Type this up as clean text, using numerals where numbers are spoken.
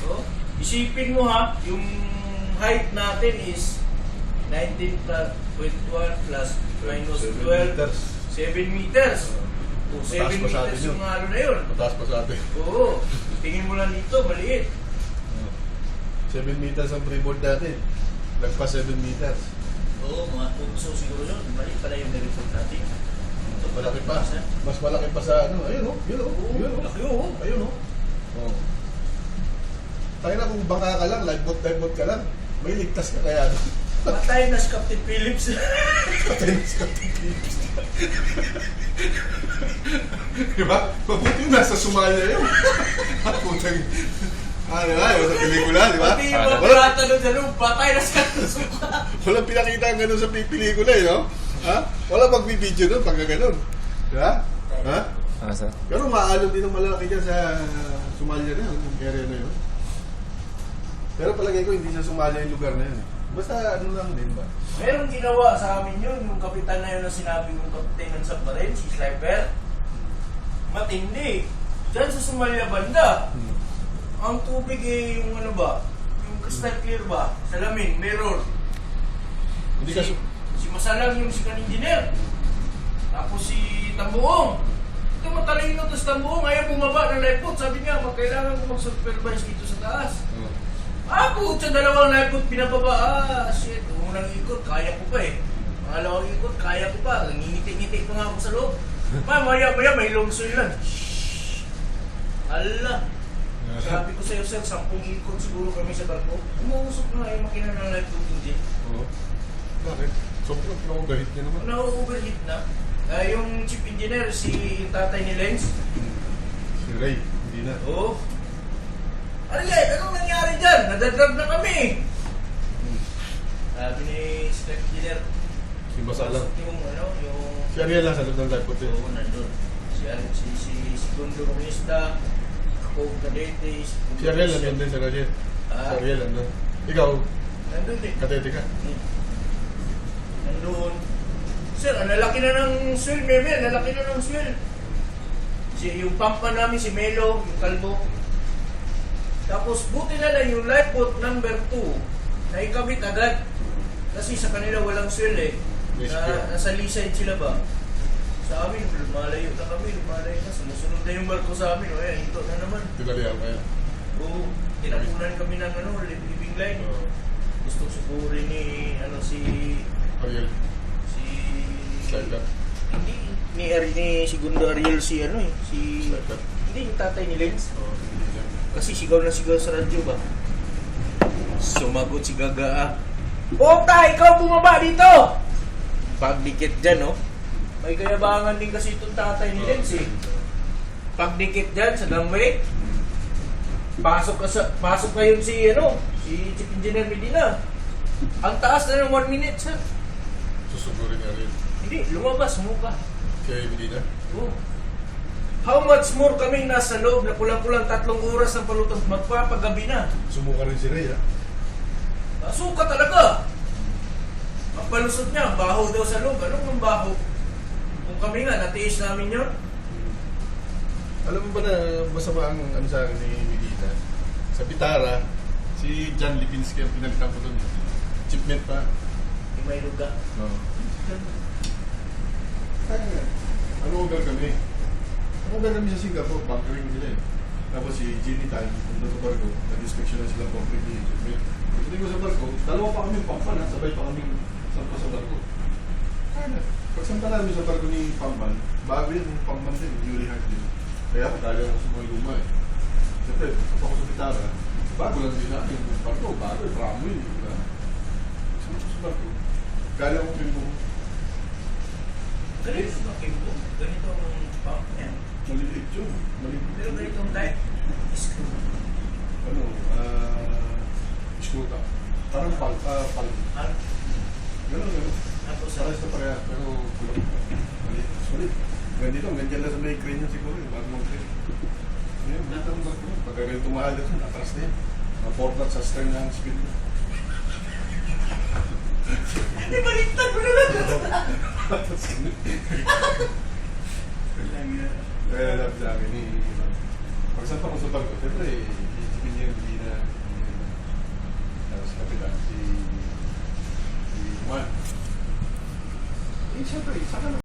So, isipin mo ha, yung height natin is 19.1 plus minus 12, 7 meters. O, 7 Mataas pa sa atin meters yun. yung ano na yun. Mataas pa sa atin. Oo, tingin mo lang dito, maliit. 7 meters ang freeboard natin. Lagpas 7 meters. Oo, mga punso siguro yun. Maliit pala yung nireport natin. Ito, Malaki pa. Mas malaki pa sa ano. Ayun o. Yun o. Yun o. Laki oo. Ayun o. Oh. Tayo na kung bangka ka lang, lifeboat ka lang, may ligtas ka kaya. Patay na si Captain Phillips. Patay na si Captain Phillips. Diba? Mabuti yung nasa Somalia yun. Putang... Ano nga, yung sa pelikula, di ba? Pati yung mga pirata doon sa loob, patay na si Captain. Walang pinakita ang gano'n sa pelikula eh, no? Ha? Wala magbibideo doon pagka gano'n. Di ba? Ha? Sir. Pero maaalon din ang malalaki dyan sa Somalia na yun, yung area na yun. Pero palagay ko hindi sa Somalia yung lugar na yun. Basta ano lang din ba? Meron ginawa sa amin yun, yung kapitan na yun na sinabi ng kapitan ng submarine, si Sniper. Matindi. Diyan sa Somalia banda. Ang tubig eh, yung ano ba? Yung crystal clear ba? Salamin, mirror. Hindi ka Si Masalang yung si engineer. Tapos si Tambuong. Ito matalino to si Tambuong. Ayaw bumaba ng lifeboat. Sabi niya, magkailangan ko mag-supervise dito sa taas. Ako, sa dalawang lifeboat pinababa. Shit. Unang ikot, kaya ko pa eh. Pangalawang ikot, kaya ko pa. Ngingiti-ngiti pa nga ako sa loob. Maya may longsoy lang. Shhh. Ala. Sabi ko sa'yo, sir, 10 ikot siguro kami sa barko. Umuusok nga yung makina ng lifeboat hindi. Oo. Bakit? Sobrang pinakagahit niya naman. Na-overheat na. Yung chief engineer, si tatay ni Lenz. Si Ray, hindi na. Oo. Ariel, anong nangyari dyan? Nadadrag na kami. Sabi ni chief engineer. Si Masalang. Yung ano, yung... Si Ariel lang sa loob ng lifeboat eh. Oo, nandun. Si Segundo Comunista, ako, Cadete, Si Ariel nandun din sa Ariel. Si Ariel nandun. Ikaw, nandun din. katete ka. Nandun. Sir, ang lalaki na ng swell, Meme, ang lalaki na ng swell. Yung pampa namin, si Melo, yung kalbo. Tapos, buti na lang yung lifeboat number 2 na ikabit agad. Kasi sa kanila walang swell eh. Nasa lee side sila ba? Sa amin, lumalayo na kami, lumalayo na. Sumusunod na yung barko sa amin. O yan, ito na naman. Tinalihan kaya. Oo, tinapunan kami ng ano, living line. Gusto supurin ni, ano, si Ariel. Slider. Hindi, ni Segundo Ariel si ano eh, si... Slider. Hindi, yung tatay ni Lenz. Oo, hindi niya. Kasi sigaw na sigaw sa radyo ba? Sumagot si Gaga ah. Ota, ikaw bumaba dito! Pagdikit dyan, no? May kayabangan din kasi itong tatay ni Lenz eh. Pagdikit dyan sa gangway, pasok pa yun si, ano, si Chief Engineer Medina. Ang taas na ng 1 minute, sir. Susugurin ni Ariel. Hindi, lumabas mo ka. Kaya Medina. Oh. How much more kaming nasa loob na kulang-kulang 3 oras ng palutang magpapagabi na. Sumuka rin si Ray ha. Suka talaga. Ang palusot niya, baho daw sa loob. Anong baho? Kung kami nga, natiis namin yun. Alam mo ba na masama ang ano sa akin ni Medina? Sa Pitara, si John Lipinski ang pinalitan ko doon. Chipment pa. Yung may luga. Oo. Ano ugal kami? Ano ugal kami sa Singapore? Bunkering sila eh. Tapos si Ginny Tan, punta sa barko, nag-inspection na sila concrete ni Chipment. Pagdating ko sa barko, dalawa pa kami pampan ha, sabay pa kami sampa sa barko. Pag sampa namin sa barko ni Pampan, bago yun, Pampan din, newly hard din. Kaya ako talaga ako sa mga luma eh. Siyempre, pag ako sa Pitara, bago lang din namin yung barko, bago eh, pramo yun. Diba? Sampa ko sa barko, kaya akong pinmo. Ganito ba, Kimbo? Ganito ang pump niya. Maliliit yun. Maliliit. Pero ganito ang type. Screw. Ano, iskuta. Parang pal. Gano'n. Tapos sa... Pares na pareha, pero kulang. Maliit. Sulit. Ganito, ganyan lang sa may crane yan siguro, bago mag-crane. Ngayon, dito ang barko. Pagka ganito mahal dito, atras na yan. Mga 4 knots sa stern na ang speed mo. Hindi, baliktad mo na lang! Kaya alam sa akin ni Pagsanta ko sa barko, siyempre, isipin niya hindi na. Tapos si Kapitan, si Juan. Eh, siyempre, saka na